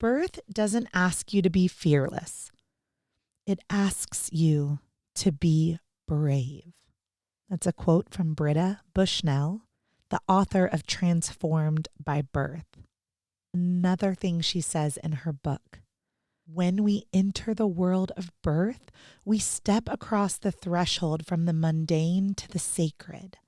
Birth doesn't ask you to be fearless. It asks you to be brave. That's a quote from Britta Bushnell, the author of Transformed by Birth. Another thing she says in her book, when we enter the world of birth, we step across the threshold from the mundane to the sacred.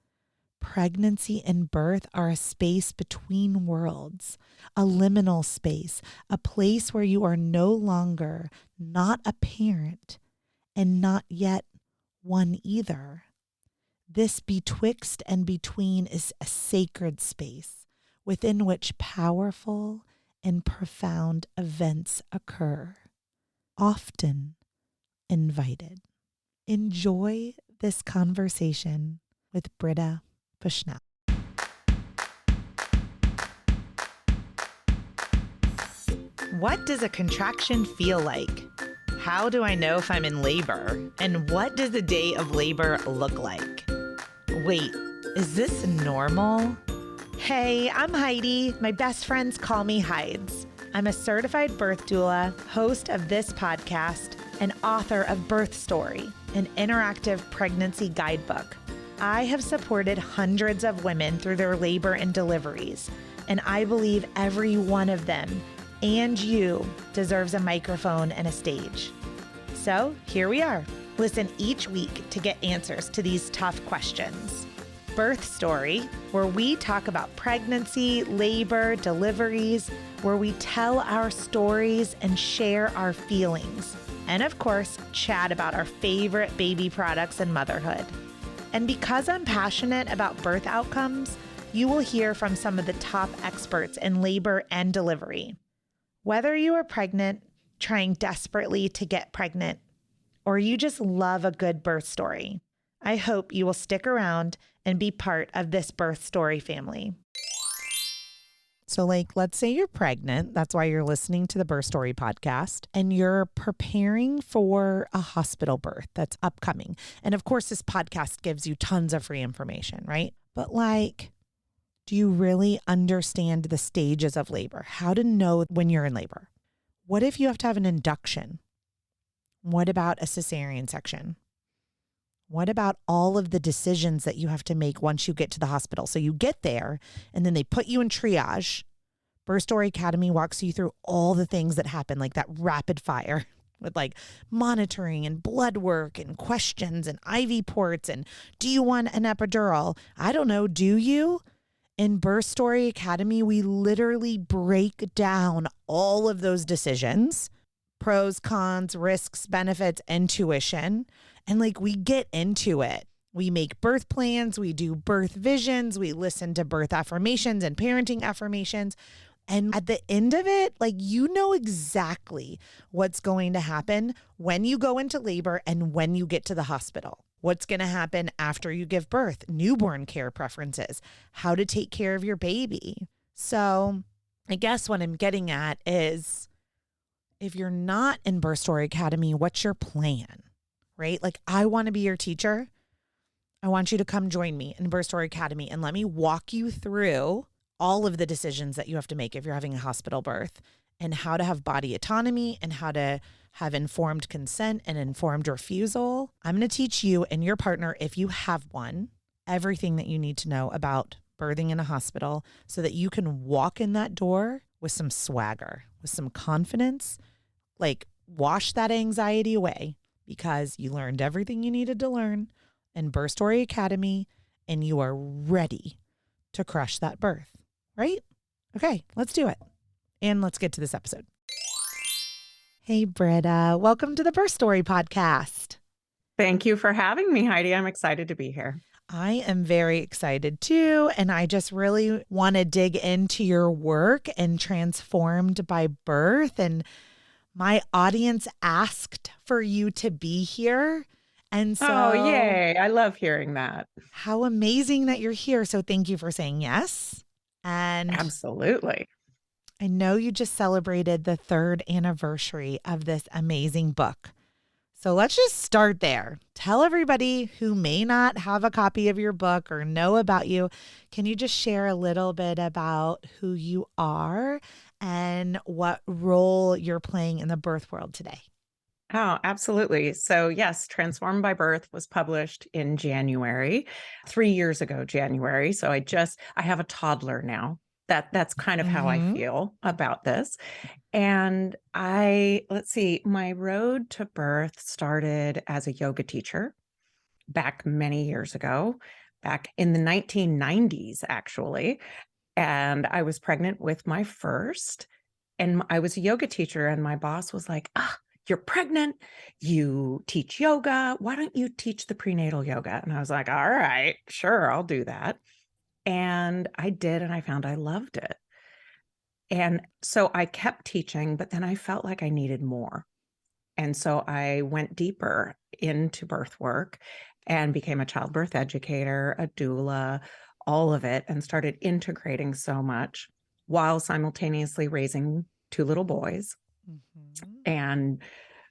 Pregnancy and birth are a space between worlds, a liminal space, a place where you are no longer not a parent and not yet one either. This betwixt and between is a sacred space within which powerful and profound events occur, often invited. Enjoy this conversation with Britta Bushnell. What does a contraction feel like? How do I know if I'm in labor? And what does a day of labor look like? Wait, is this normal? Hey, I'm Heidi. My best friends call me Heids. I'm a certified birth doula, host of this podcast, and author of Birth Story, an interactive pregnancy guidebook. I have supported hundreds of women through their labor and deliveries, and I believe every one of them, and you, deserves a microphone and a stage. So here we are. Listen each week to get answers to these tough questions. Birth Story, where we talk about pregnancy, labor, deliveries, where we tell our stories and share our feelings. And of course, chat about our favorite baby products and motherhood. And because I'm passionate about birth outcomes, you will hear from some of the top experts in labor and delivery. Whether you are pregnant, trying desperately to get pregnant, or you just love a good birth story, I hope you will stick around and be part of this birth story family. So let's say you're pregnant. That's why you're listening to the Birth Story podcast, and you're preparing for a hospital birth that's upcoming. And of course, this podcast gives you tons of free information, right? But do you really understand the stages of labor? How to know when you're in labor? What if you have to have an induction? What about a cesarean section? What about all of the decisions that you have to make once you get to the hospital? So you get there and then they put you in triage. Birth Story Academy walks you through all the things that happen, like that rapid fire with monitoring and blood work and questions and IV ports. And do you want an epidural? I don't know. Do you? In Birth Story Academy, we literally break down all of those decisions, pros, cons, risks, benefits, intuition. And we get into it. We make birth plans, we do birth visions, we listen to birth affirmations and parenting affirmations. And at the end of it, you know exactly what's going to happen when you go into labor and when you get to the hospital. What's going to happen after you give birth, newborn care preferences, how to take care of your baby. So I guess what I'm getting at is, if you're not in Birth Story Academy, what's your plan? Right? I want to be your teacher. I want you to come join me in Birth Story Academy and let me walk you through all of the decisions that you have to make if you're having a hospital birth, and how to have body autonomy and how to have informed consent and informed refusal. I'm going to teach you and your partner, if you have one, everything that you need to know about birthing in a hospital so that you can walk in that door with some swagger, with some confidence, wash that anxiety away, because you learned everything you needed to learn in Birth Story Academy and you are ready to crush that birth, right? Okay, let's do it. And let's get to this episode. Hey, Britta, welcome to the Birth Story podcast. Thank you for having me, Heidi. I'm excited to be here. I am very excited too. And I just really want to dig into your work and Transformed by Birth. And my audience asked for you to be here. And so, oh, yay. I love hearing that. How amazing that you're here. So thank you for saying yes. And absolutely. I know you just celebrated the 3rd anniversary of this amazing book. So let's just start there. Tell everybody who may not have a copy of your book or know about you, can you just share a little bit about who you are and what role you're playing in the birth world today. Oh, absolutely. So, yes, Transformed by Birth was published in January, 3 years ago, January. So I have a toddler now. That's kind of how I feel about this. And let's see, my road to birth started as a yoga teacher back many years ago, back in the 1990s, actually. And I was pregnant with my first, and I was a yoga teacher, and my boss was like, you're pregnant, you teach yoga. Why don't you teach the prenatal yoga? And I was like, all right, sure, I'll do that. And I did, and I found I loved it. And so I kept teaching, but then I felt like I needed more. And so I went deeper into birth work and became a childbirth educator, a doula, all of it, and started integrating so much while simultaneously raising two little boys and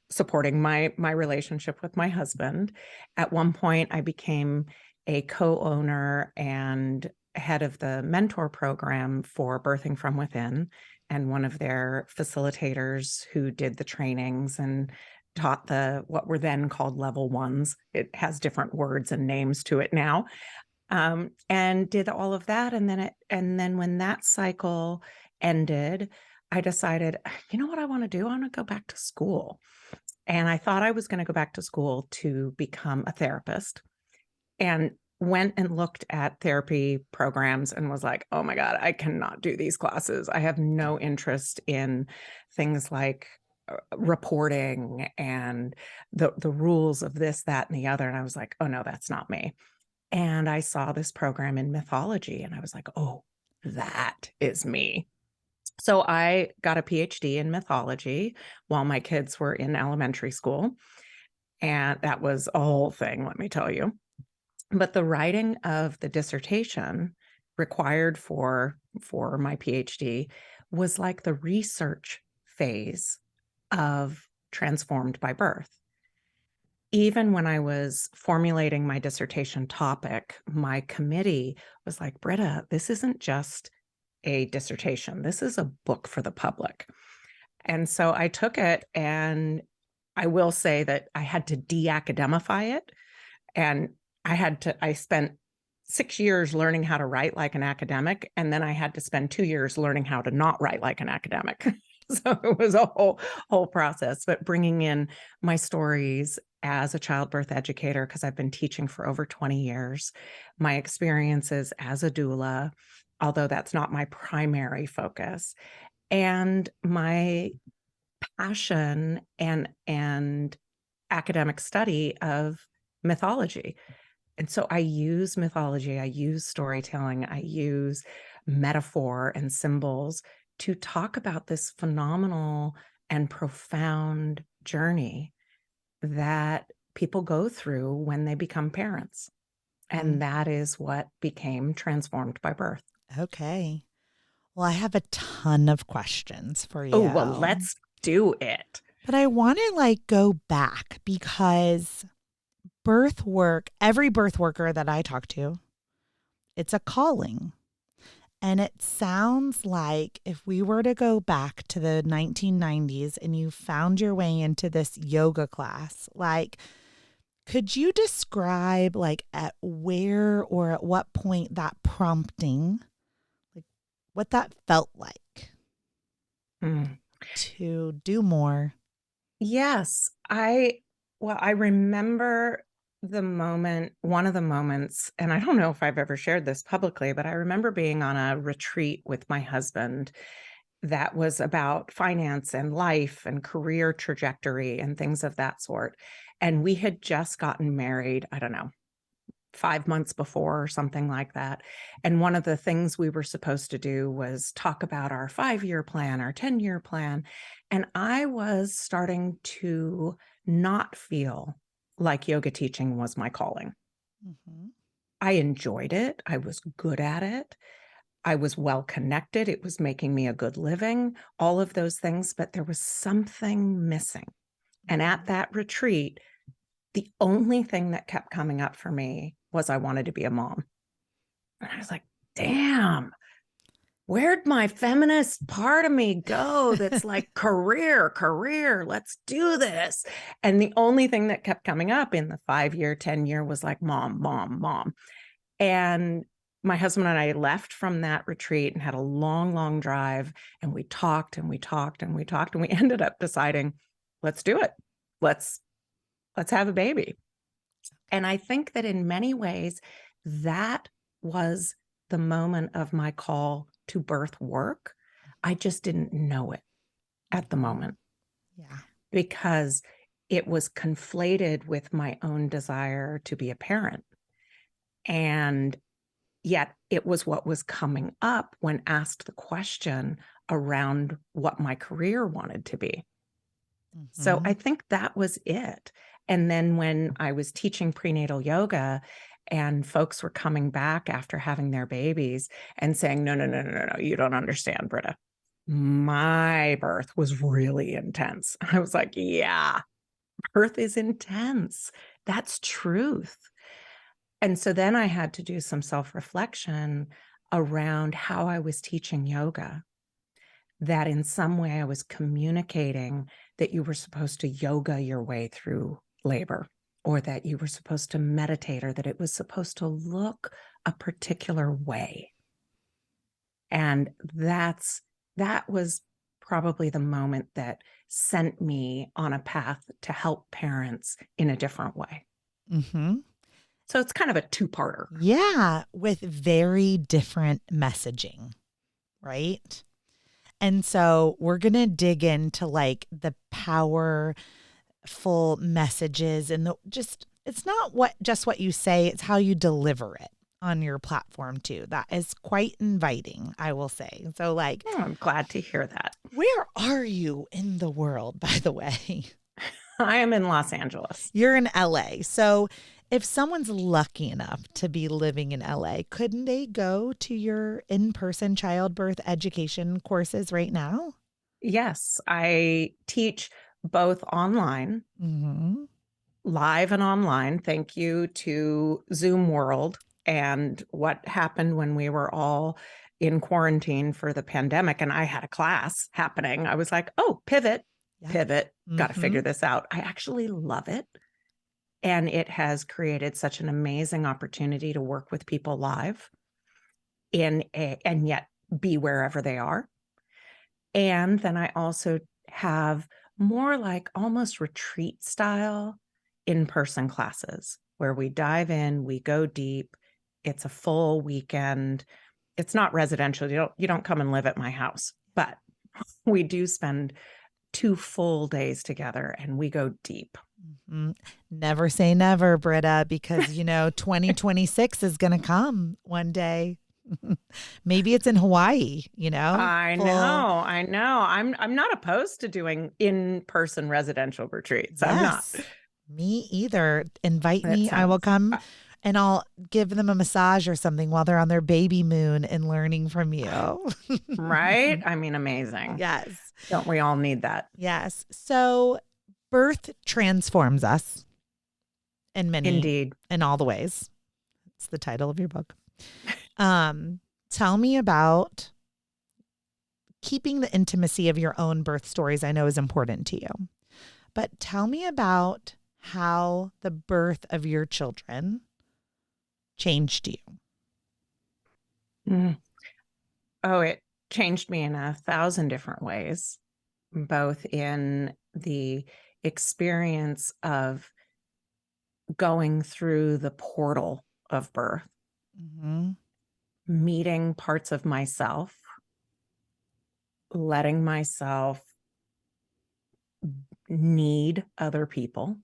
supporting my relationship with my husband. At one point, I became a co-owner and head of the mentor program for Birthing from Within, and one of their facilitators who did the trainings and taught what were then called level ones. It has different words and names to it now. And did all of that. And then when that cycle ended, I decided, you know what I want to do? I want to go back to school. And I thought I was going to go back to school to become a therapist, and went and looked at therapy programs and was like, oh my God, I cannot do these classes. I have no interest in things like reporting and the rules of this, that, and the other. And I was like, oh no, that's not me. And I saw this program in mythology, and I was like, oh, that is me. So I got a PhD in mythology while my kids were in elementary school. And that was a whole thing, let me tell you. But the writing of the dissertation required for my PhD was like the research phase of Transformed by Birth. Even when I was formulating my dissertation topic, my committee was like, Britta, this isn't just a dissertation. This is a book for the public. And so I took it, and I will say that I had to de-academify it. And I spent 6 years learning how to write like an academic. And then I had to spend 2 years learning how to not write like an academic. So it was a whole process, but bringing in my stories as a childbirth educator, because I've been teaching for over 20 years, my experiences as a doula, although that's not my primary focus, and my passion and academic study of mythology. And so I use mythology, I use storytelling, I use metaphor and symbols to talk about this phenomenal and profound journey that people go through when they become parents. And that is what became Transformed by Birth. Okay. Well, I have a ton of questions for you. Oh, well, let's do it. But I want to go back, because birth work, every birth worker that I talk to, it's a calling. And it sounds like if we were to go back to the 1990s and you found your way into this yoga class, could you describe at where or at what point that prompting, what that felt like to do more? Yes, I remember one of the moments, and I don't know if I've ever shared this publicly, but I remember being on a retreat with my husband that was about finance and life and career trajectory and things of that sort. And we had just gotten married, I don't know, 5 months before or something like that. And one of the things we were supposed to do was talk about our 5-year plan, our 10-year plan. And I was starting to not feel like yoga teaching was my calling. I enjoyed it. I was good at it. I was well connected. It was making me a good living, all of those things, but there was something missing. And at that retreat, the only thing that kept coming up for me was I wanted to be a mom. And I was like, damn, where'd my feminist part of me go? That's like career, let's do this. And the only thing that kept coming up in the 5-year, 10-year was like, mom, mom, mom. And my husband and I left from that retreat and had a long, long drive. And we talked and we talked and we talked. And we ended up deciding, let's do it. Let's have a baby. And I think that in many ways, that was the moment of my call to birth work. I just didn't know it at the moment. Yeah. Because it was conflated with my own desire to be a parent. And yet it was what was coming up when asked the question around what my career wanted to be. So I think that was it. And then when I was teaching prenatal yoga and folks were coming back after having their babies and saying, no, you don't understand, Britta. My birth was really intense. I was like, yeah, birth is intense. That's truth. And so then I had to do some self-reflection around how I was teaching yoga, that in some way I was communicating that you were supposed to yoga your way through labor, or that you were supposed to meditate, or that it was supposed to look a particular way. And that was probably the moment that sent me on a path to help parents in a different way. Mm-hmm. So it's kind of a two-parter. Yeah, with very different messaging, right? And so we're going to dig into like the powerful messages and it's not just what you say, it's how you deliver it on your platform too. That is quite inviting, I will say. So like, Oh, I'm glad to hear that. Where are you in the world, by the way? I am in Los Angeles. You're in LA. So if someone's lucky enough to be living in LA, couldn't they go to your in-person childbirth education courses right now? Yes, I teach both online, live and online. Thank you to Zoom World and what happened when we were all in quarantine for the pandemic. And I had a class happening. I was like, oh, pivot, got to figure this out. I actually love it. And it has created such an amazing opportunity to work with people live and yet be wherever they are. And then I also have more like almost retreat style in-person classes where we dive in, we go deep. It's a full weekend. It's not residential. You don't come and live at my house, but we do spend 2 full days together and we go deep. Never say never, Britta, because 2026 is going to come one day. Maybe it's in Hawaii, I know. I'm not opposed to doing in-person residential retreats. Yes, I'm not. Me either. Invite me. I will come and I'll give them a massage or something while they're on their baby moon and learning from you. Right? I mean, amazing. Yes. Don't we all need that? Yes. So birth transforms us in all the ways. It's the title of your book. Tell me about keeping the intimacy of your own birth stories. I know is important to you, but tell me about how the birth of your children changed you. Oh, it changed me in 1,000 different ways, both in the experience of going through the portal of birth, meeting parts of myself, letting myself need other people.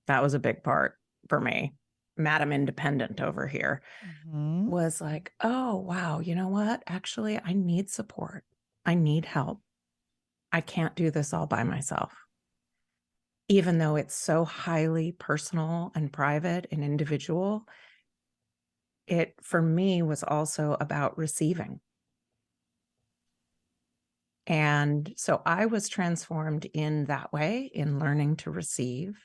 That was a big part for me. Madam Independent over here was like, oh, wow, you know what? Actually, I need support. I need help. I can't do this all by myself. Even though it's so highly personal and private and individual, it, for me, was also about receiving. And so I was transformed in that way, in learning to receive.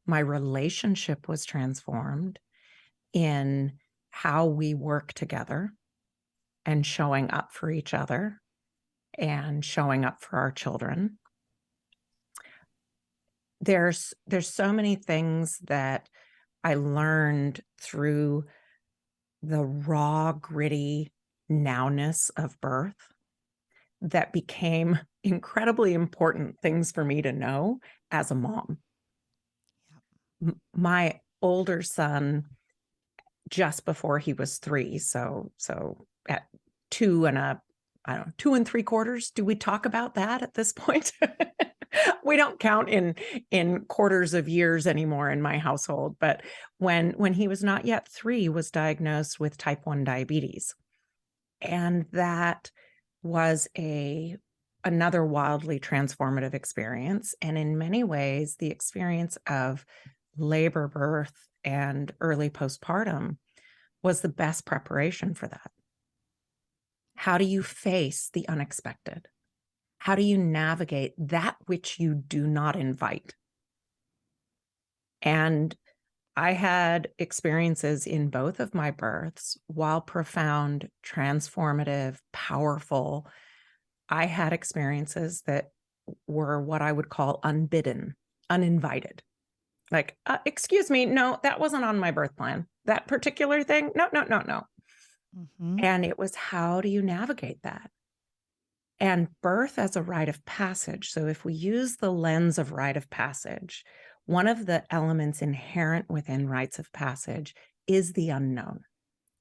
My relationship was transformed in how we work together. and showing up for each other and showing up for our children. There's so many things that I learned through the raw, gritty nowness of birth that became incredibly important things for me to know as a mom. My older son, just before he was 3, so at 2 and 3 quarters, do we talk about that at this point? We don't count in quarters of years anymore in my household, but when he was not yet 3, was diagnosed with type 1 diabetes. And that was another wildly transformative experience. And in many ways, the experience of labor, birth, and early postpartum was the best preparation for that. How do you face the unexpected? How do you navigate that which you do not invite? And I had experiences in both of my births, while profound, transformative, powerful. I had experiences that were what I would call unbidden, uninvited. Like, excuse me, no, that wasn't on my birth plan. That particular thing, no. Mm-hmm. And it was, how do you navigate that? And birth as a rite of passage. So if we use the lens of rite of passage, one of the elements inherent within rites of passage is the unknown,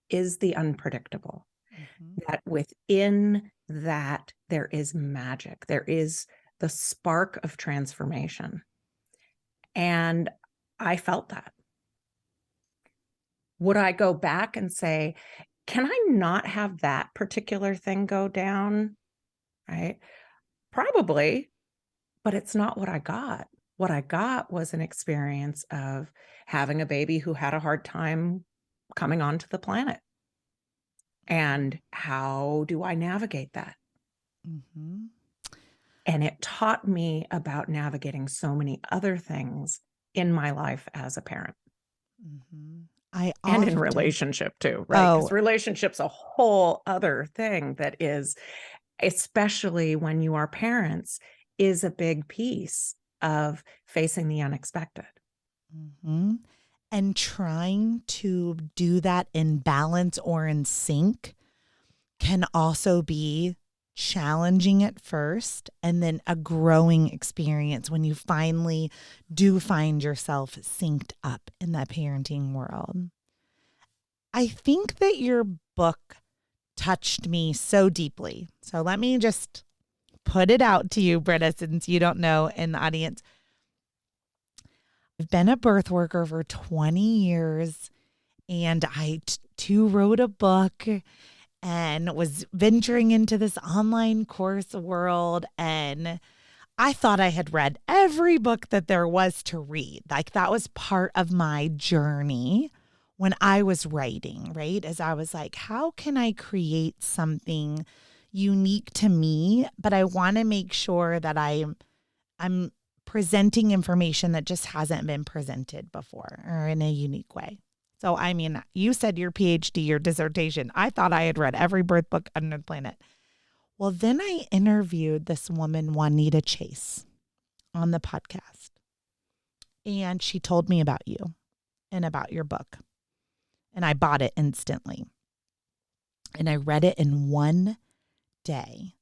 is the unpredictable. Mm-hmm. That within that there is magic, there is the spark of transformation. And I felt that. Would I go back and say, can I not have that particular thing go down? Right? Probably, but it's not what I got. What I got was an experience of having a baby who had a hard time coming onto the planet. And how do I navigate that? Mm-hmm. And it taught me about navigating so many other things in my life as a parent. Mm-hmm. And in relationship too, right? Because relationship's a whole other thing that is, especially when you are parents, is a big piece of facing the unexpected. Mm-hmm. And trying to do that in balance or in sync can also be challenging at first, and then a growing experience when you finally do find yourself synced up in that parenting world. I think that your book touched me so deeply. So let me just put it out to you, Britta, since you don't know in the audience. I've been a birth worker for 20 years, and I too wrote a book and was venturing into this online course world. And I thought I had read every book that there was to read. Like, that was part of my journey when I was writing, right? As I was like, how can I create something unique to me? But I want to make sure that I'm presenting information that just hasn't been presented before or in a unique way. So, I mean, you said your PhD, your dissertation. I thought I had read every birth book under the planet. Well, then I interviewed this woman, Juanita Chase, on the podcast. And she told me about you and about your book. And I bought it instantly. And I read it in one day.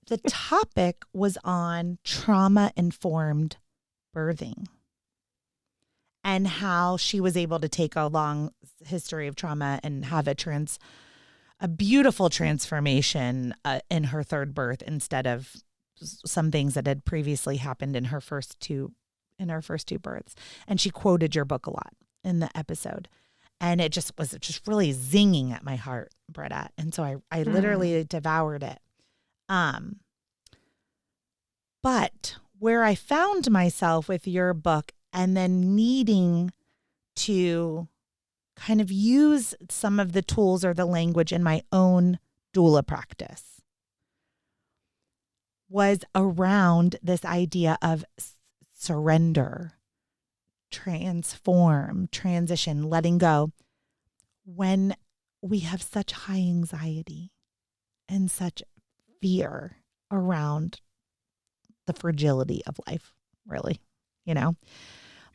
The topic was on trauma-informed birthing, and how she was able to take a long history of trauma and have a beautiful transformation in her third birth, instead of some things that had previously happened in her first two births. And she quoted your book a lot in the episode. And it was just really zinging at my heart, Britta. And so I literally devoured it. But where I found myself with your book, and then needing to kind of use some of the tools or the language in my own doula practice, was around this idea of surrender, transform, transition, letting go. When we have such high anxiety and such fear around the fragility of life, really, you know.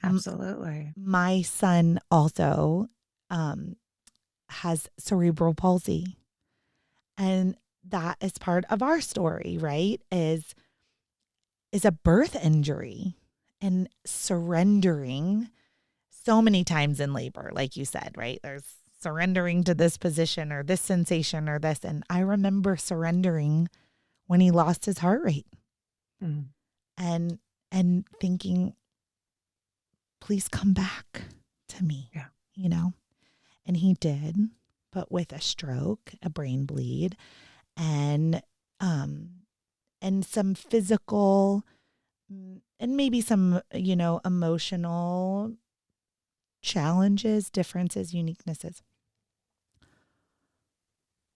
Absolutely. My son also um, has cerebral palsy. And that is part of our story, right? Is a birth injury and surrendering so many times in labor, like you said, right? There's surrendering to this position or this sensation or this. And I remember surrendering when he lost his heart rate Mm. and and thinking, please come back to me, Yeah. you know? And he did, but with a stroke, a brain bleed, and um and some physical and maybe some, emotional challenges, differences, uniquenesses.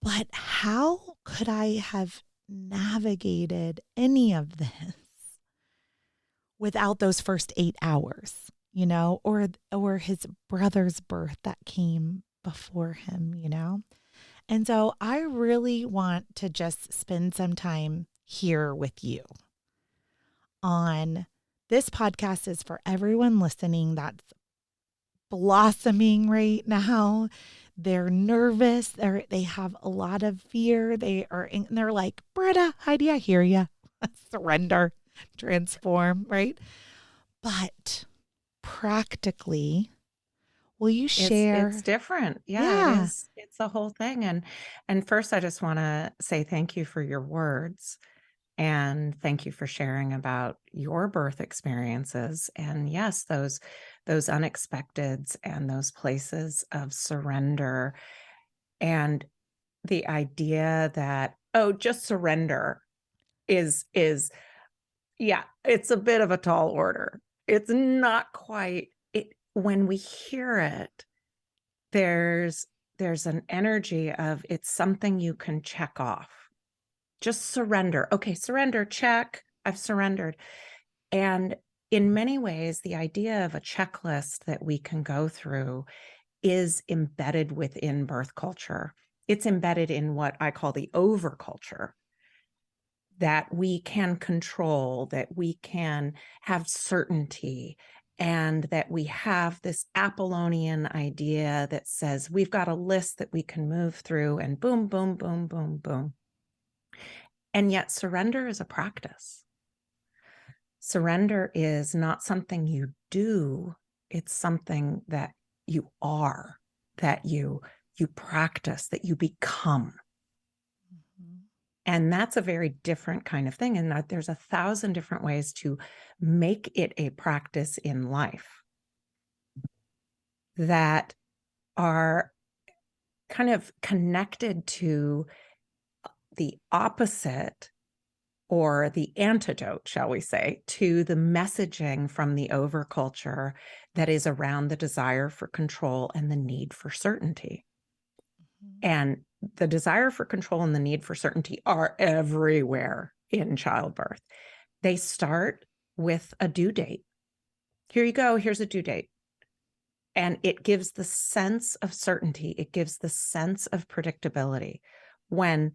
But how could I have navigated any of this without those first 8 hours, or his brother's birth that came before him, And so I really want to just spend some time here with you on this podcast is for everyone listening that's blossoming right now. They're nervous. They have a lot of fear. They're like, Britta, Heidi, I hear you. Surrender, transform, right? But practically, will you It's share? different. Yeah, it Yeah. is. It's the whole thing. And first I just want to say thank you for your words and thank you for sharing about your birth experiences. And yes, those unexpecteds and those places of surrender and the idea that, oh, just surrender is yeah, it's a bit of a tall order. It's not quite it when we hear it, there's an energy of it's something you can check off. Just surrender. Okay, surrender, check. I've surrendered. And in many ways, the idea of a checklist that we can go through is embedded within birth culture. It's embedded in what I call the over culture, that we can control, that we can have certainty, and that we have this Apollonian idea that says we've got a list that we can move through and boom, boom, boom, boom, boom. And yet surrender is a practice. Surrender is not something you do, it's something that you are, that you practice, that you become. And that's a very different kind of thing. And there's 1,000 different ways to make it a practice in life that are kind of connected to the opposite or the antidote, shall we say, to the messaging from the overculture that is around the desire for control and the need for certainty. And the desire for control and the need for certainty are everywhere in childbirth. They start with a due date. Here you go, here's a due date. And it gives the sense of certainty. It gives the sense of predictability. When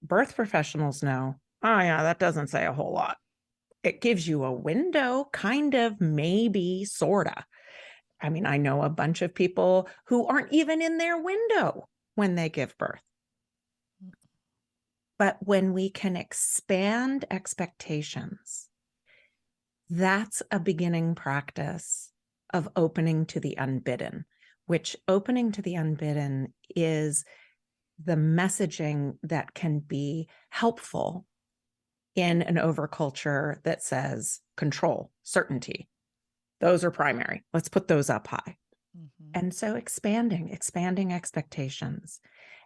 birth professionals know, oh, yeah, that doesn't say a whole lot. It gives you a window, kind of, maybe, sorta. I mean, I know a bunch of people who aren't even in their window when they give birth. But when we can expand expectations, that's a beginning practice of opening to the unbidden, which opening to the unbidden is the messaging that can be helpful in an overculture that says control, certainty. Those are primary. Let's put those up high. Mm-hmm. And so expanding expectations,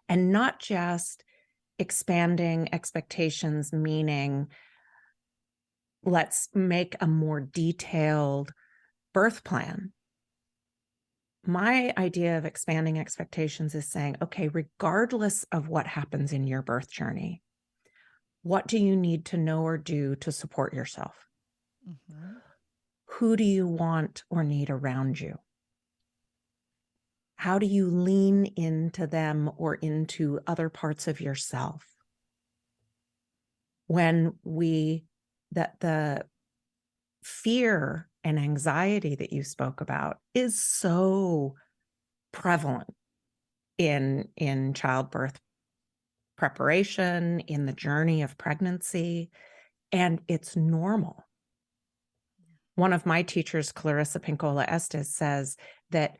and not just expanding expectations, meaning let's make a more detailed birth plan. My idea of expanding expectations is saying, okay, regardless of what happens in your birth journey, what do you need to know or do to support yourself? Mm-hmm. Who do you want or need around you? How do you lean into them or into other parts of yourself? When the fear and anxiety that you spoke about is so prevalent in childbirth preparation, in the journey of pregnancy, and it's normal. One of my teachers, Clarissa Pinkola Estes, says that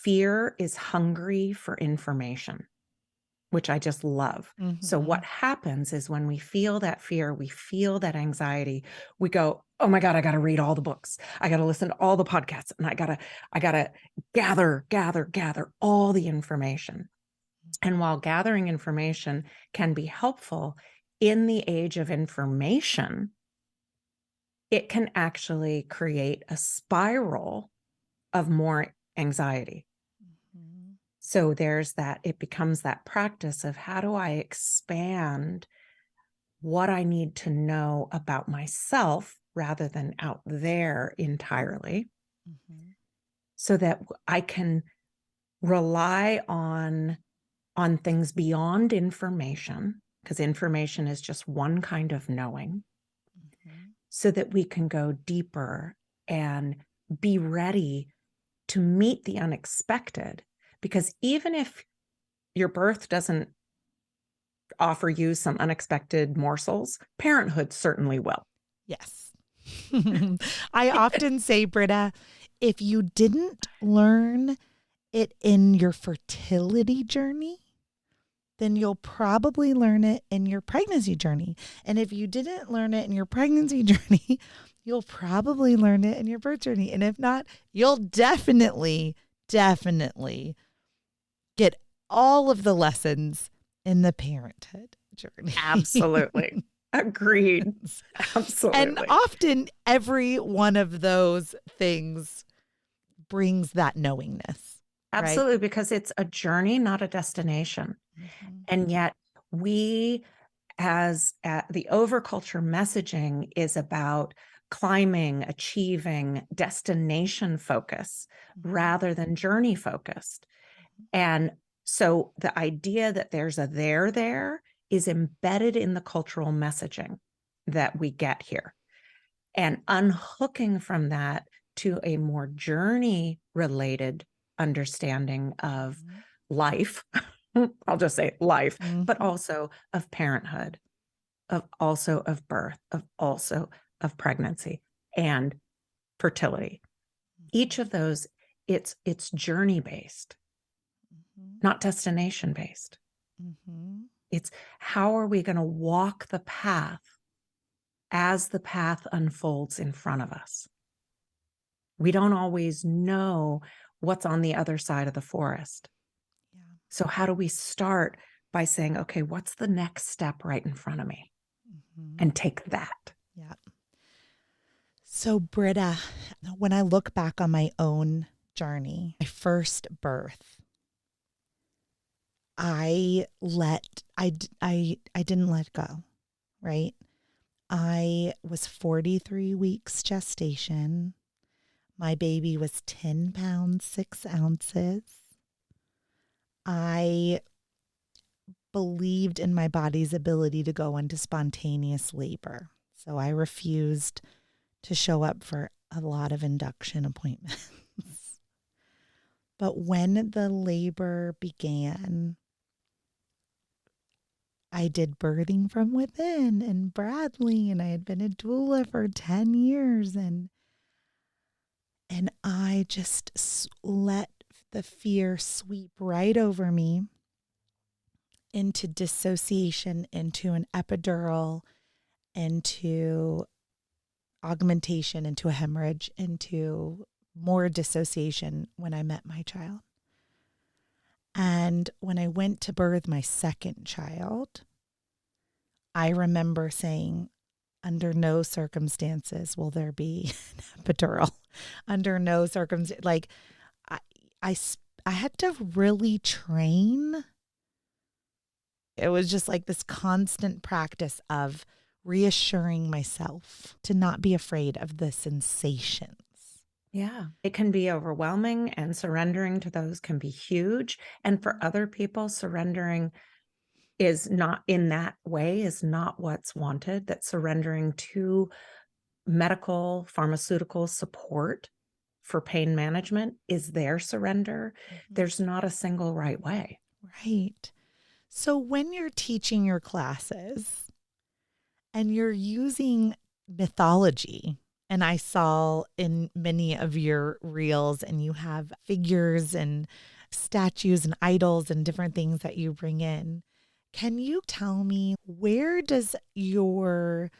fear is hungry for information, which I just love. So what happens is when we feel that fear, we feel that anxiety, we go, oh my God, I got to read all the books. I got to listen to all the podcasts, and I got to gather all the information. And while gathering information can be helpful in the age of information, it can actually create a spiral of more anxiety. So there's that, it becomes that practice of how do I expand what I need to know about myself rather than out there entirely, so that I can rely on things beyond information, because information is just one kind of knowing, so that we can go deeper and be ready to meet the unexpected. Because even if your birth doesn't offer you some unexpected morsels, parenthood certainly will. Yes. I often say, Britta, if you didn't learn it in your fertility journey, then you'll probably learn it in your pregnancy journey. And if you didn't learn it in your pregnancy journey, you'll probably learn it in your birth journey. And if not, you'll definitely get all of the lessons in the parenthood journey. Absolutely. Agreed. Absolutely. And often every one of those things brings that knowingness. Absolutely, right? because it's a journey, not a destination. And yet we, as the overculture messaging is about climbing, achieving, destination focus rather than journey focused. And so the idea that there's a there is embedded in the cultural messaging that we get here. And unhooking from that to a more journey related understanding of life, I'll just say life, but also of parenthood, also of birth, also of pregnancy and fertility. Each of those, it's journey based, not destination based. It's how are we going to walk the path as the path unfolds in front of us. We don't always know what's on the other side of the forest. So how do we start by saying, okay, what's the next step right in front of me? And take that. Yeah. So Britta, when I look back on my own journey, my first birth, I didn't let go, right? I was 43 weeks gestation. My baby was 10 pounds, 6 ounces. I believed in my body's ability to go into spontaneous labor. So I refused to show up for a lot of induction appointments. But when the labor began, I did birthing from within and Bradley, and I had been a doula for 10 years. And I just let the fear sweep right over me into dissociation, into an epidural, into augmentation, into a hemorrhage, into more dissociation when I met my child. And when I went to birth my second child, I remember saying, under no circumstances will there be an epidural. Under no circumstances. Like, I had to really train. It was just like this constant practice of reassuring myself to not be afraid of the sensations. Yeah, it can be overwhelming, and surrendering to those can be huge. And for other people, surrendering is not in that way, is not what's wanted, that surrendering to medical, pharmaceutical support for pain management is their surrender. Mhm. There's not a single right way. Right. So when you're teaching your classes and you're using mythology, and I saw in many of your reels, and you have figures and statues and idols and different things that you bring in. Can you tell me, where does your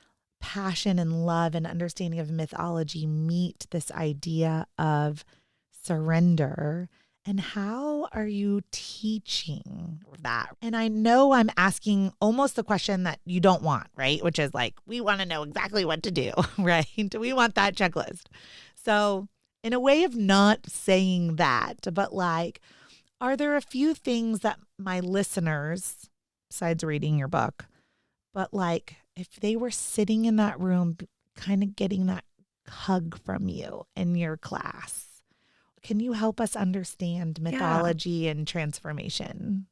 passion and love and understanding of mythology meet this idea of surrender? And how are you teaching that? And I know I'm asking almost the question that you don't want, right? Which is like, we want to know exactly what to do, right? We want that checklist. So, in a way of not saying that, but like, are there a few things that my listeners, besides reading your book, but like if they were sitting in that room, kind of getting that hug from you in your class, can you help us understand Yeah. mythology and transformation?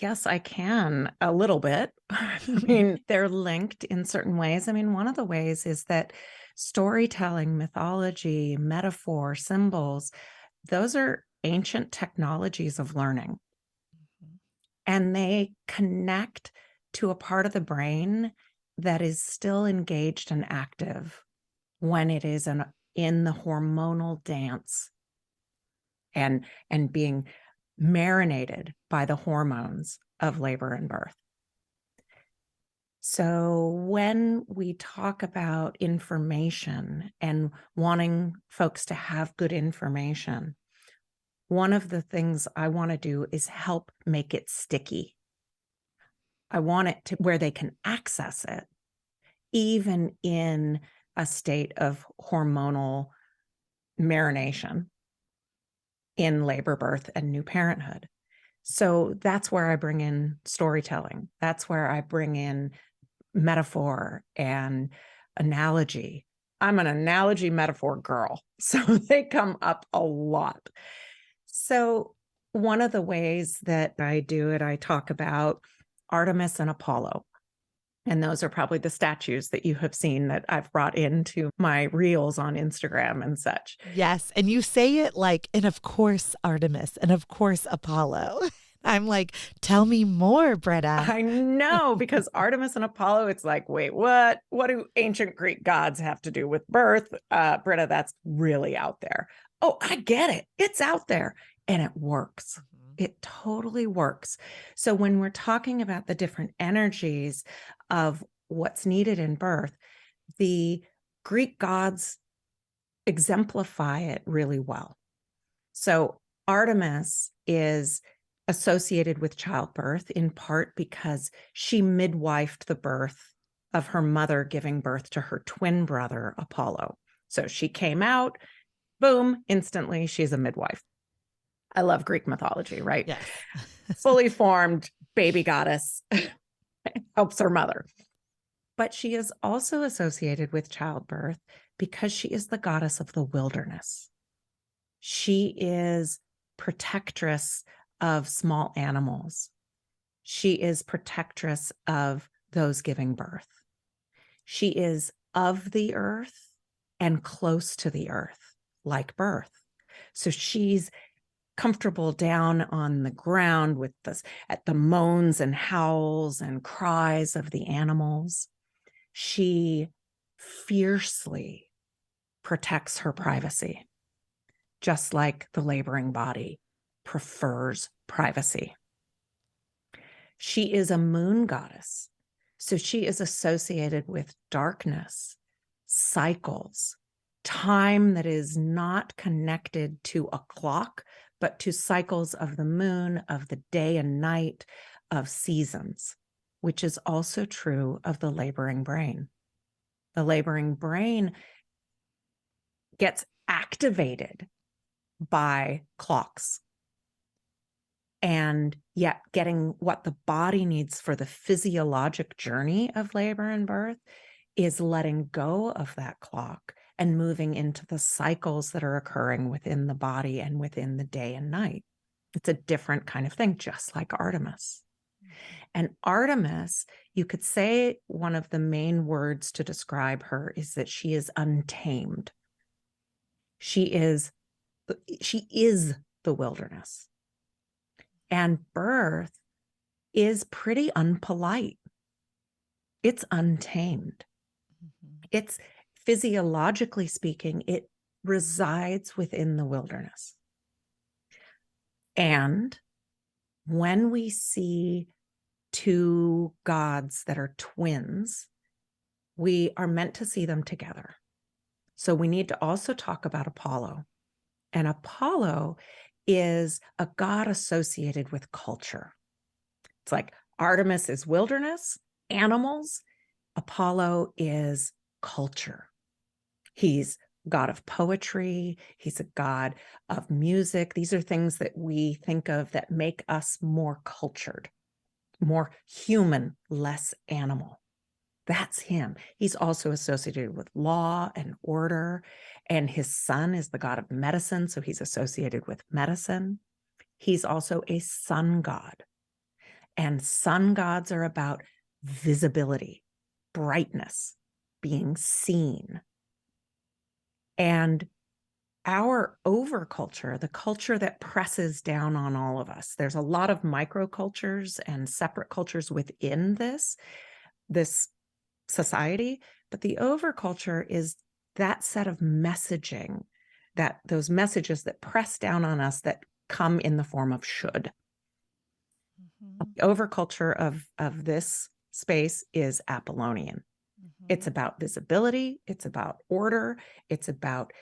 Yes, I can a little bit. I mean, they're linked in certain ways. I mean, one of the ways is that storytelling, mythology, metaphor, symbols, those are ancient technologies of learning, and they connect to a part of the brain that is still engaged and active when it is in the hormonal dance and being marinated by the hormones of labor and birth. So when we talk about information and wanting folks to have good information, one of the things I want to do is help make it sticky. I want it to where they can access it, even in a state of hormonal marination in labor, birth, and new parenthood. So that's where I bring in storytelling. That's where I bring in metaphor and analogy. I'm an analogy metaphor girl, so they come up a lot. So one of the ways that I do it, I talk about Artemis and Apollo. And those are probably the statues that you have seen that I've brought into my reels on Instagram and such. Yes. And you say it like, and of course, Artemis, and of course, Apollo. I'm like, tell me more, Britta. I know, because Artemis and Apollo, it's like, wait, what? What do ancient Greek gods have to do with birth? Britta, that's really out there. Oh, I get it. It's out there and it works. It totally works. So when we're talking about the different energies of what's needed in birth, the Greek gods exemplify it really well. So Artemis is associated with childbirth in part because she midwifed the birth of her mother giving birth to her twin brother, Apollo. So she came out, boom, instantly she's a midwife. I love Greek mythology, right? Yes. Fully formed baby goddess helps her mother. But she is also associated with childbirth because she is the goddess of the wilderness. She is protectress of small animals. She is protectress of those giving birth. She is of the earth and close to the earth, like birth. So she's comfortable down on the ground with at the moans and howls and cries of the animals. She fiercely protects her privacy, just like the laboring body prefers privacy. She is a moon goddess, so she is associated with darkness, cycles, time that is not connected to a clock, but to cycles of the moon, of the day and night, of seasons, which is also true of the laboring brain. The laboring brain gets activated by clocks, and yet getting what the body needs for the physiologic journey of labor and birth is letting go of that clock and moving into the cycles that are occurring within the body and within the day and night. It's a different kind of thing, just like Artemis. And Artemis, you could say one of the main words to describe her is that she is untamed. She is the wilderness. And birth is pretty unpolite. It's untamed. It's physiologically speaking, it resides within the wilderness. And when we see two gods that are twins, we are meant to see them together. So we need to also talk about Apollo. And Apollo is a god associated with culture. It's like Artemis is wilderness, animals. Apollo is culture. He's god of poetry. He's a god of music. These are things that we think of that make us more cultured, more human, less animal. That's him. He's also associated with law and order. And his son is the god of medicine. So he's associated with medicine. He's also a sun god. And sun gods are about visibility, brightness, being seen. And our overculture, the culture that presses down on all of us, there's a lot of microcultures and separate cultures within this society, but the overculture is that set of messaging, that those messages that press down on us that come in the form of should. The overculture of this space is Apollonian. It's about visibility. It's about order. It's about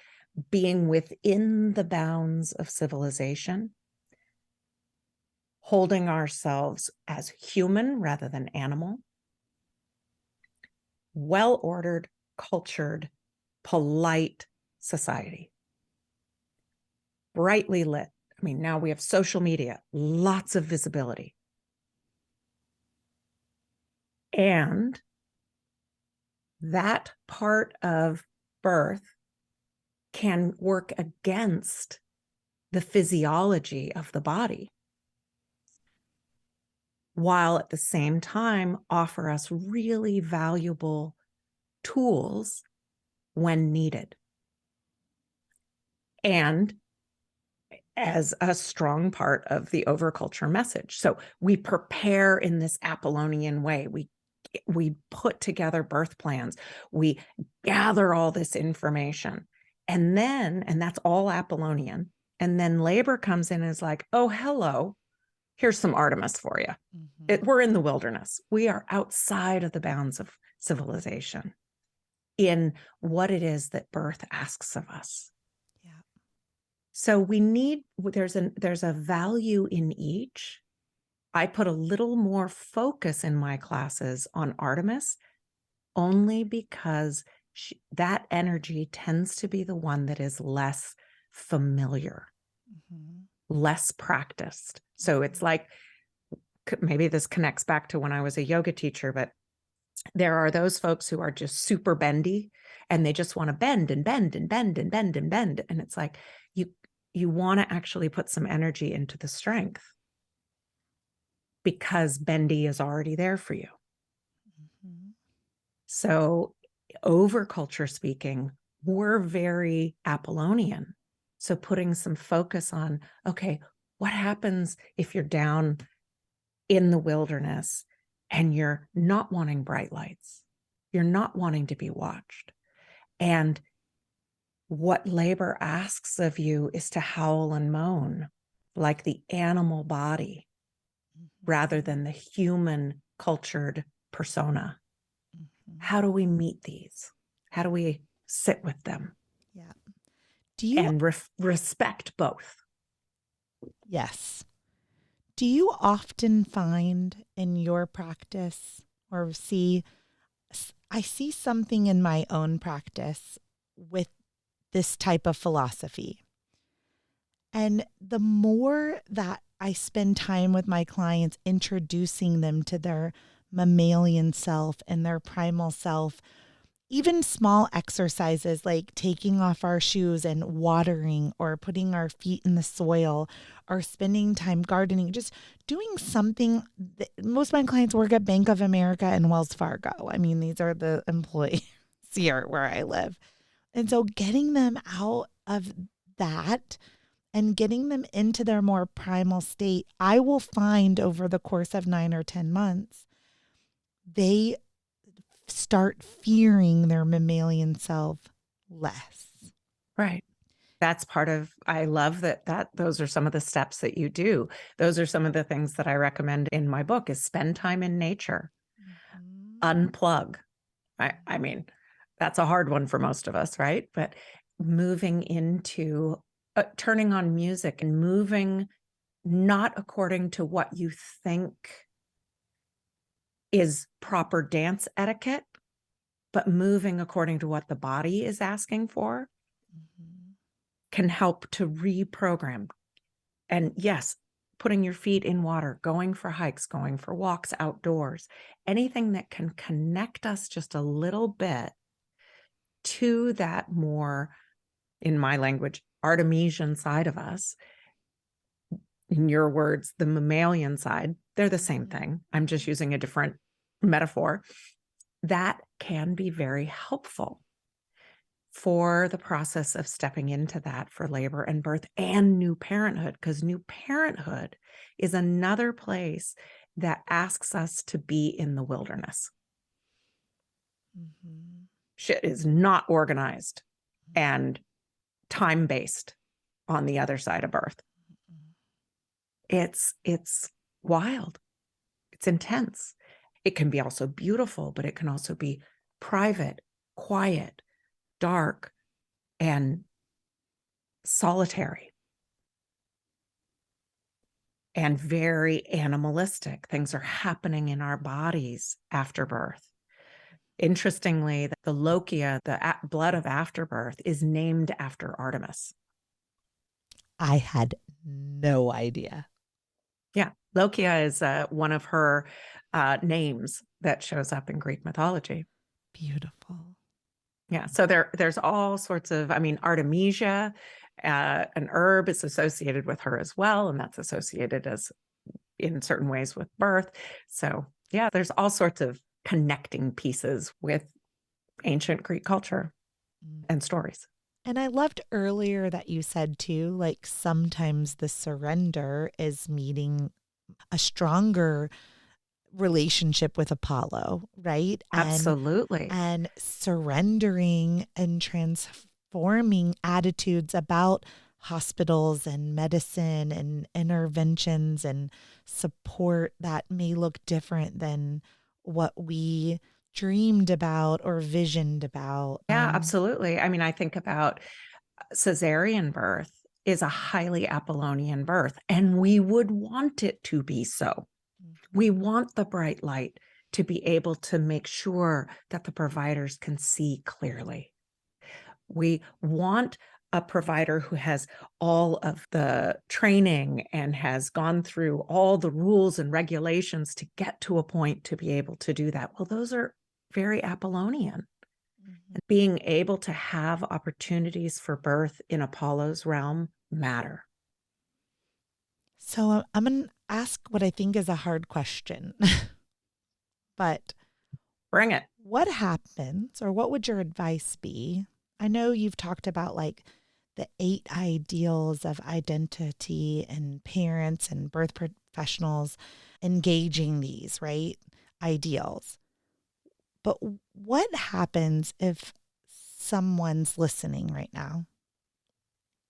being within the bounds of civilization, holding ourselves as human rather than animal, well-ordered, cultured, polite society, brightly lit. I mean, now we have social media, lots of visibility. And that part of birth can work against the physiology of the body, while at the same time offer us really valuable tools when needed. And as a strong part of the overculture message. So we prepare in this Apollonian way. We put together birth plans. We gather all this information. And that's all Apollonian. And then labor comes in and is like, oh, hello, here's some Artemis for you. We're in the wilderness. We are outside of the bounds of civilization in what it is that birth asks of us. Yeah. So there's a value in each. I put a little more focus in my classes on Artemis only because that energy tends to be the one that is less familiar, less practiced. So it's like, maybe this connects back to when I was a yoga teacher, but there are those folks who are just super bendy and they just want to bend and bend and bend and bend and bend. And it's like, you want to actually put some energy into the strength, because bendy is already there for you. So overculture speaking, we're very Apollonian. So putting some focus on, okay, what happens if you're down in the wilderness and you're not wanting bright lights? You're not wanting to be watched. And what labor asks of you is to howl and moan like the animal body, rather than the human cultured persona. How do we meet these? How do we sit with them? Yeah. And respect both? Yes. Do you often find in your practice I see something in my own practice with this type of philosophy. And the more that I spend time with my clients, introducing them to their mammalian self and their primal self, even small exercises like taking off our shoes and watering or putting our feet in the soil or spending time gardening, just doing something. Most of my clients work at Bank of America and Wells Fargo. I mean, these are the employees here where I live. And so getting them out of that and getting them into their more primal state, I will find over the course of 9 or 10 months, they start fearing their mammalian self less. Right. That's part of, I love that those are some of the steps that you do. Those are some of the things that I recommend in my book is spend time in nature, unplug. I mean, that's a hard one for most of us, right? But moving into turning on music and moving not according to what you think is proper dance etiquette, but moving according to what the body is asking for can help to reprogram. And yes, putting your feet in water, going for hikes, going for walks outdoors, anything that can connect us just a little bit to that more, in my language, Artemisian side of us. In your words, the mammalian side, they're the same thing. I'm just using a different metaphor. That can be very helpful for the process of stepping into that for labor and birth and new parenthood, because new parenthood is another place that asks us to be in the wilderness. Shit is not organized and time-based on the other side of birth. It's wild. It's intense. It can be also beautiful, but it can also be private, quiet, dark, and solitary, and very animalistic. Things are happening in our bodies after birth. Interestingly, the lochia, the blood of afterbirth, is named after Artemis. I had no idea. Yeah, lochia is one of her names that shows up in Greek mythology. Beautiful. Yeah, so there's all sorts of, I mean, Artemisia, an herb, is associated with her as well, and that's associated as in certain ways with birth. So yeah, there's all sorts of connecting pieces with ancient Greek culture and stories. And I loved earlier that you said too, like sometimes the surrender is meeting a stronger relationship with Apollo, right? Absolutely. And surrendering and transforming attitudes about hospitals and medicine and interventions and support that may look different than what we dreamed about or visioned about. Yeah, absolutely. I mean, I think about cesarean birth is a highly Apollonian birth, and we would want it to be so. We want the bright light to be able to make sure that the providers can see clearly. We want a provider who has all of the training and has gone through all the rules and regulations to get to a point to be able to do that. Well, those are very Apollonian. And being able to have opportunities for birth in Apollo's realm matter. So I'm going to ask what I think is a hard question, but bring it. What happens, or what would your advice be? I know you've talked about like the 8 ideals of identity and parents and birth professionals engaging these, right? Ideals. But what happens if someone's listening right now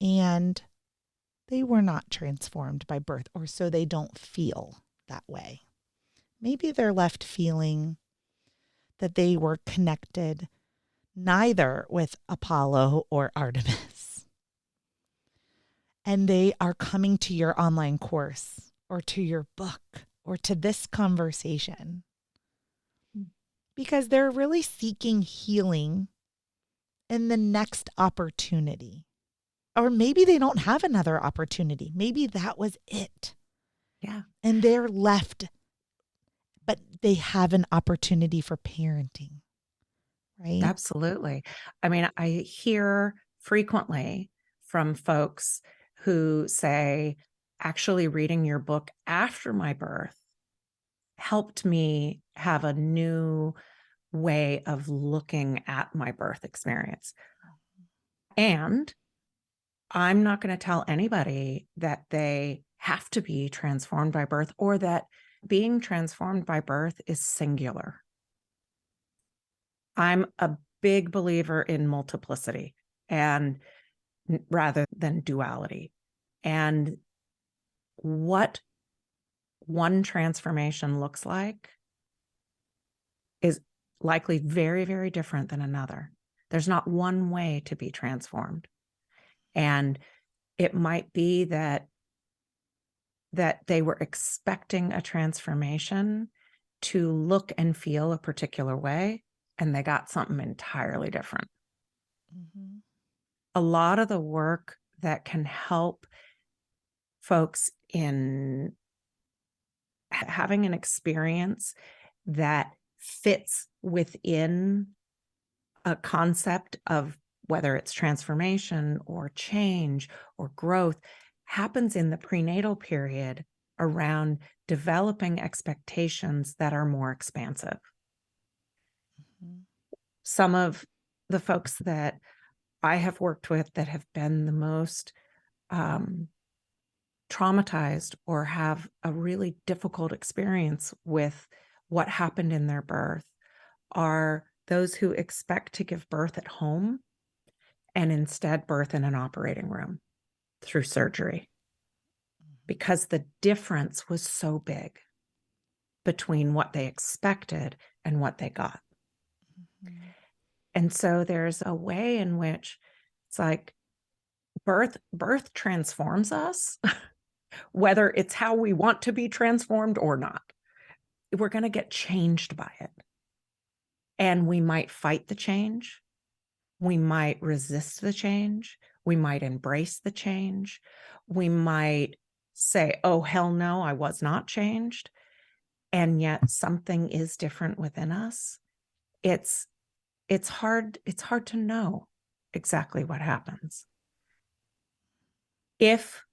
and they were not transformed by birth, or so they don't feel that way? Maybe they're left feeling that they were connected neither with Apollo or Artemis. And they are coming to your online course or to your book or to this conversation because they're really seeking healing in the next opportunity. Or maybe they don't have another opportunity. Maybe that was it. Yeah. And they're left, but they have an opportunity for parenting, right? Absolutely. I mean, I hear frequently from folks who say, actually reading your book after my birth helped me have a new way of looking at my birth experience. And I'm not going to tell anybody that they have to be transformed by birth or that being transformed by birth is singular. I'm a big believer in multiplicity and rather than duality. And what one transformation looks like is likely very, very different than another. There's not one way to be transformed. And it might be that they were expecting a transformation to look and feel a particular way, and they got something entirely different. Mm-hmm. A lot of the work that can help folks in having an experience that fits within a concept of whether it's transformation or change or growth happens in the prenatal period around developing expectations that are more expansive. Mm-hmm. Some of the folks that I have worked with that have been the most traumatized or have a really difficult experience with what happened in their birth are those who expect to give birth at home and instead birth in an operating room through surgery because the difference was so big between what they expected and what they got. Mm-hmm. And so there's a way in which it's like birth transforms us, whether it's how we want to be transformed or not. We're going to get changed by it. And we might fight the change. We might resist the change. We might embrace the change. We might say, oh, hell no, I was not changed. And yet something is different within us. It's hard to know exactly what happens. If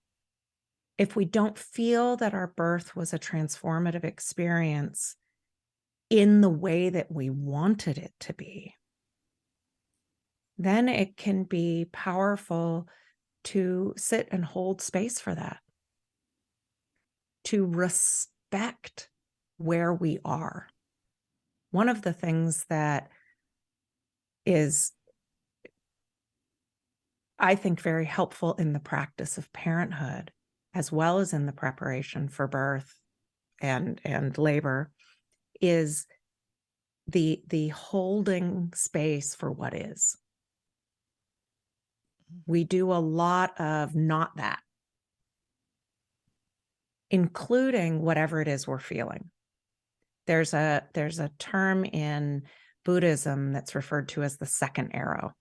we don't feel that our birth was a transformative experience in the way that we wanted it to be, then it can be powerful to sit and hold space for that, to respect where we are. One of the things that is, I think, very helpful in the practice of parenthood, as well as in the preparation for birth and labor, is the holding space for what is. We do a lot of not that, including whatever it is we're feeling. There's a term in Buddhism that's referred to as the second arrow.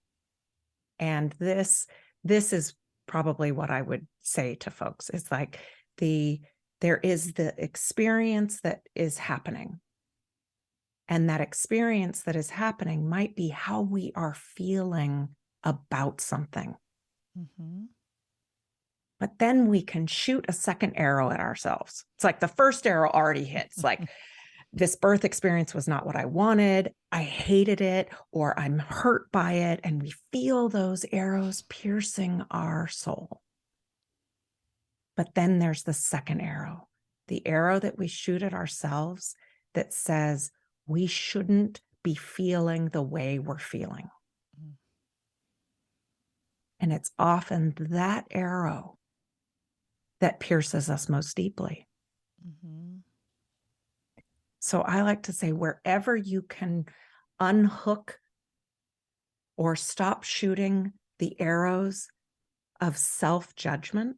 And this is probably what I would say to folks. It's like there is the experience that is happening. And that experience that is happening might be how we are feeling about something. Mm-hmm. But then we can shoot a second arrow at ourselves. It's like the first arrow already hits. Like, this birth experience was not what I wanted. I hated it, or I'm hurt by it. And we feel those arrows piercing our soul. But then there's the second arrow, the arrow that we shoot at ourselves that says we shouldn't be feeling the way we're feeling. Mm. And it's often that arrow that pierces us most deeply. Mm-hmm. So I like to say, wherever you can unhook or stop shooting the arrows of self-judgment,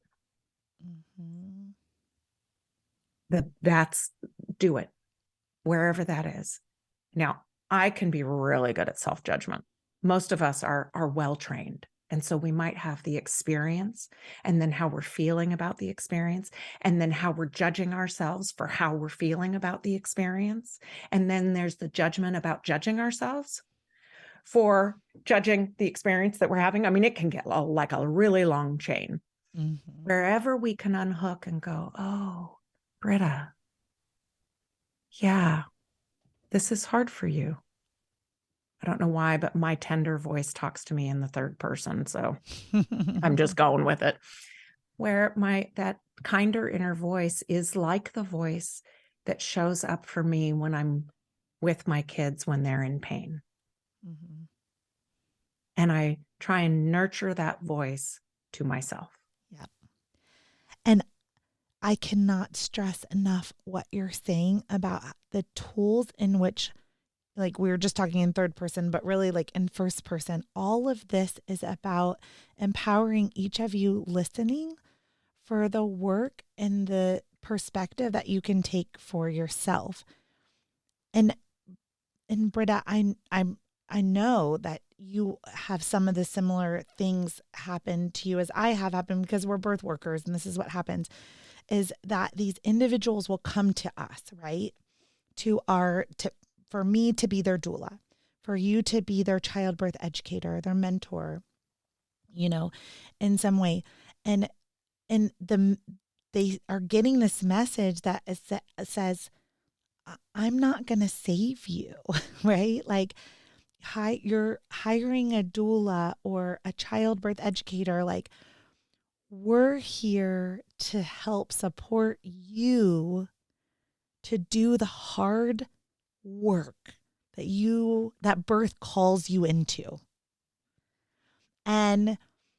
mm-hmm. That's do it, wherever that is. Now, I can be really good at self-judgment. Most of us are well-trained. And so we might have the experience and then how we're feeling about the experience and then how we're judging ourselves for how we're feeling about the experience. And then there's the judgment about judging ourselves. for judging the experience that we're having. I mean, it can get like a really long chain. Mm-hmm. Wherever we can unhook and go, oh, Britta, yeah, this is hard for you. I don't know why, but my tender voice talks to me in the third person. So I'm just going with it. Where that kinder inner voice is like the voice that shows up for me when I'm with my kids when they're in pain. Mm-hmm. And I try and nurture that voice to myself. Yep. And I cannot stress enough what you're saying about the tools in which, like we were just talking in third person, but really like in first person, all of this is about empowering each of you listening for the work and the perspective that you can take for yourself. And Britta, I know that you have some of the similar things happen to you as I have happened, because we're birth workers, and this is what happens, is that these individuals will come to us, right? For me to be their doula, for you to be their childbirth educator, their mentor, in some way. And they are getting this message that says, I'm not going to save you, right? Like, you're hiring a doula or a childbirth educator. Like, we're here to help support you to do the hard work that birth calls you into. And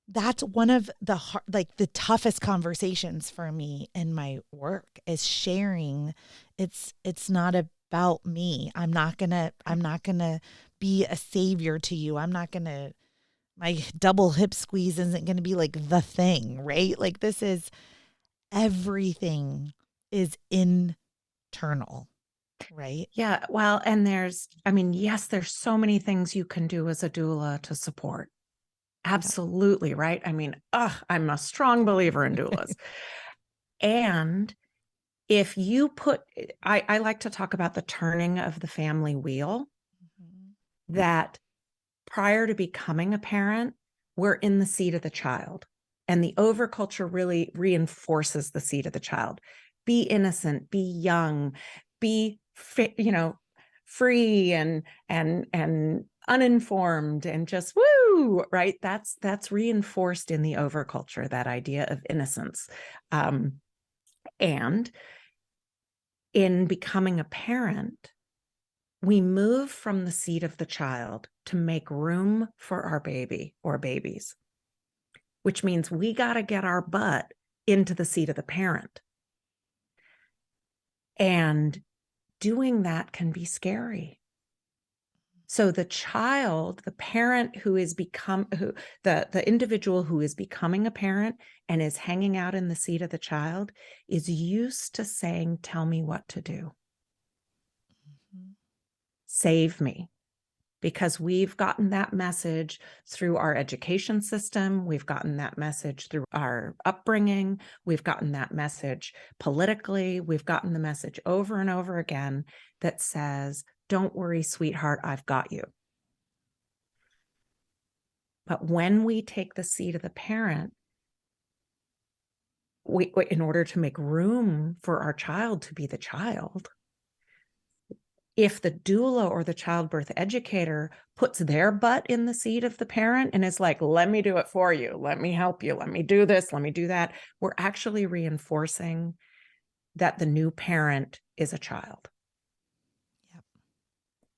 that's one of the toughest conversations for me in my work, is sharing. It's not about me. I'm not gonna be a savior to you. My double hip squeeze isn't gonna be like the thing, right? Like, this is, everything is internal, right? Yeah. Well, and yes, there's so many things you can do as a doula to support. Absolutely. Right. I mean, I'm a strong believer in doulas. And if you I like to talk about the turning of the family wheel, that prior to becoming a parent, we're in the seat of the child. And the overculture really reinforces the seat of the child. Be innocent, be young, be free and uninformed, and just woo, right? That's reinforced in the overculture, that idea of innocence. And in becoming a parent, we move from the seat of the child to make room for our baby or babies, which means we got to get our butt into the seat of the parent. And doing that can be scary. So the child, the parent the individual who is becoming a parent and is hanging out in the seat of the child is used to saying, tell me what to do. Mm-hmm. Save me. Because we've gotten that message through our education system. We've gotten that message through our upbringing. We've gotten that message politically. We've gotten the message over and over again that says, don't worry, sweetheart, I've got you. But when we take the seat of the parent, in order to make room for our child to be the child, if the doula or the childbirth educator puts their butt in the seat of the parent and is like, let me do it for you, let me help you, let me do this, let me do that, we're actually reinforcing that the new parent is a child. Yep.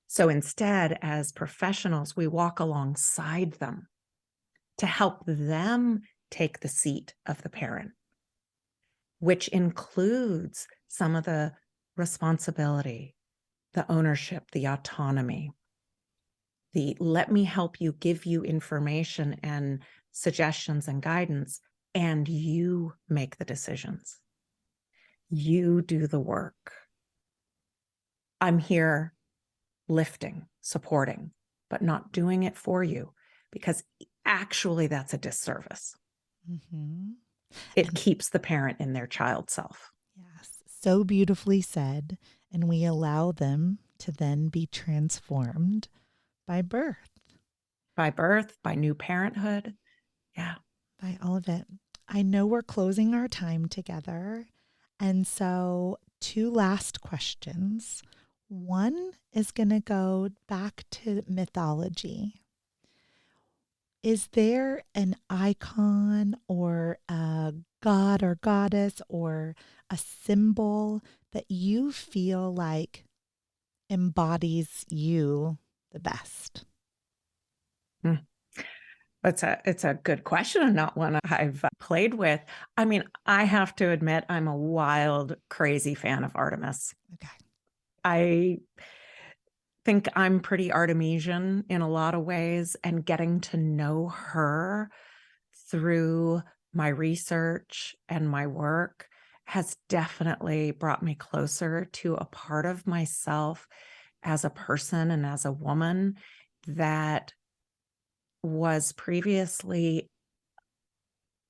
So instead, as professionals, we walk alongside them to help them take the seat of the parent, which includes some of the responsibility, the ownership, the autonomy, let me help you, give you information and suggestions and guidance, and you make the decisions. You do the work. I'm here lifting, supporting, but not doing it for you, because actually that's a disservice. Mm-hmm. It keeps the parent in their child self. Yes, so beautifully said. And we allow them to then be transformed by birth. by birth, by new parenthood. Yeah. By all of it. I know we're closing our time together. And so, two last questions. One is going to go back to mythology. Is there an icon or a god or goddess or a symbol that you feel like embodies you the best? It's a good question and not one I've played with. I mean, I have to admit, I'm a wild, crazy fan of Artemis. Okay. I think I'm pretty Artemisian in a lot of ways, and getting to know her through my research and my work has definitely brought me closer to a part of myself as a person and as a woman that was previously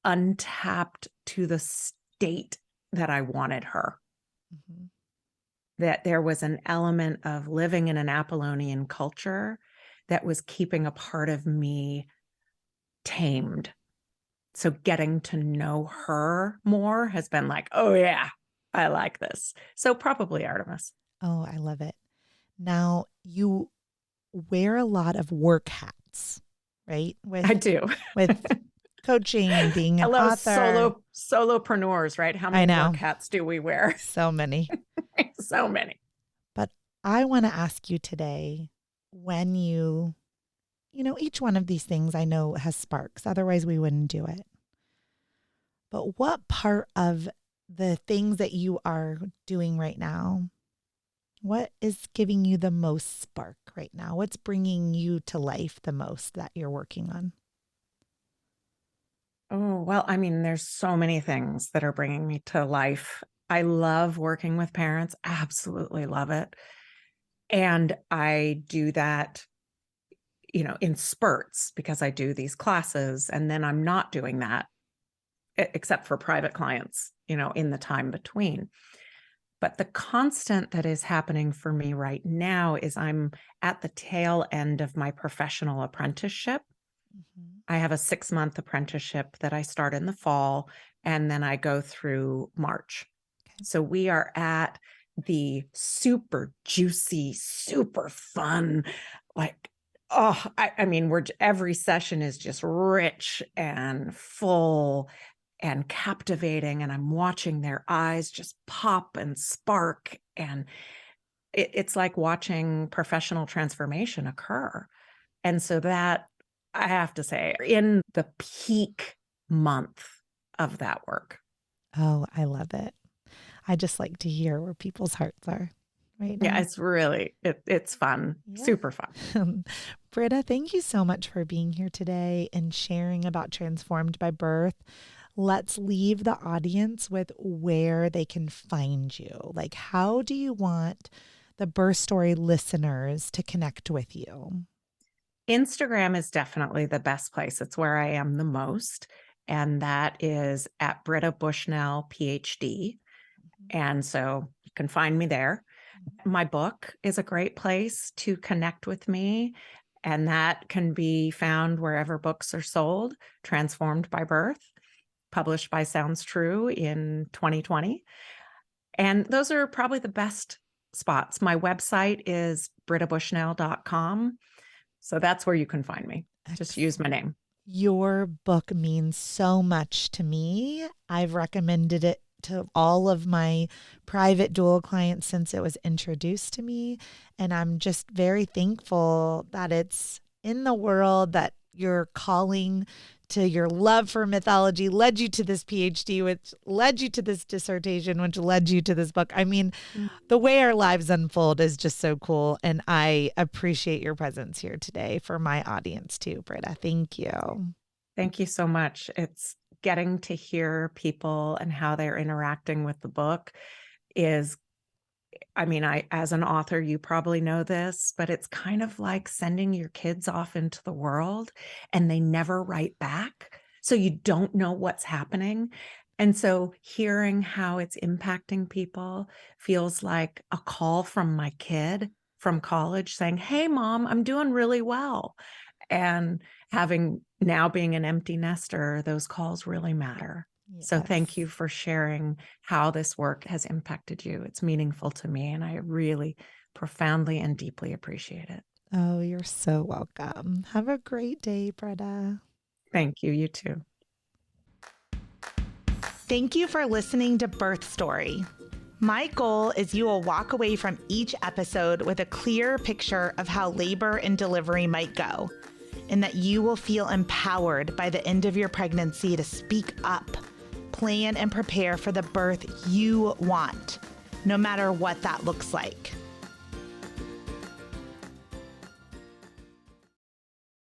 untapped to the state that I wanted her. Mm-hmm. That there was an element of living in an Apollonian culture that was keeping a part of me tamed. So getting to know her more has been like, oh yeah, I like this. So probably Artemis. Oh, I love it. Now, you wear a lot of work hats, right? I do. With coaching and being an Hello, author. solopreneurs, right? How I many know. work hats do we wear? So many. So many. But I want to ask you today, when each one of these things I know has sparks, otherwise we wouldn't do it. But what part of the things that you are doing right now, what is giving you the most spark right now? What's bringing you to life the most that you're working on? Oh, well, I mean, there's so many things that are bringing me to life. I love working with parents, absolutely love it. And I do that, in spurts because I do these classes, and then I'm not doing that except for private clients, in the time between. But the constant that is happening for me right now is I'm at the tail end of my professional apprenticeship. Mm-hmm. I have a 6-month apprenticeship that I start in the fall, and then I go through March. Okay. So we are at the super juicy, super fun, like, I mean, every session is just rich and full and captivating, and I'm watching their eyes just pop and spark, and it's like watching professional transformation occur. And so that, I have to say, in the peak month of that work. Oh, I love it. I just like to hear where people's hearts are right Yeah, now. it's really, it's fun, Yeah. super fun. Britta, thank you so much for being here today and sharing about Transformed by Birth. Let's leave the audience with where they can find you. Like, how do you want the Birth Story listeners to connect with you? Instagram is definitely the best place. It's where I am the most. And that is at Britta Bushnell, PhD. And so you can find me there. My book is a great place to connect with me. And that can be found wherever books are sold. Transformed by Birth, published by Sounds True in 2020. And those are probably the best spots. My website is brittabushnell.com. So that's where you can find me. Just use my name. Your book means so much to me. I've recommended it to all of my private dual clients since it was introduced to me. And I'm just very thankful that it's in the world, that your calling to your love for mythology led you to this PhD, which led you to this dissertation, which led you to this book. I mean, the way our lives unfold is just so cool. And I appreciate your presence here today for my audience too, Britta. Thank you. Thank you so much. It's getting to hear people and how they're interacting with the book is, I mean, as an author, you probably know this, but it's kind of like sending your kids off into the world and they never write back. So you don't know what's happening. And so hearing how it's impacting people feels like a call from my kid from college saying, "Hey, mom, I'm doing really well." And now being an empty nester, those calls really matter. Yes. So thank you for sharing how this work has impacted you. It's meaningful to me, and I really profoundly and deeply appreciate it. Oh, you're so welcome. Have a great day, Britta. Thank you. You too. Thank you for listening to Birth Story. My goal is you will walk away from each episode with a clear picture of how labor and delivery might go, and that you will feel empowered by the end of your pregnancy to speak up, plan and prepare for the birth you want, no matter what that looks like.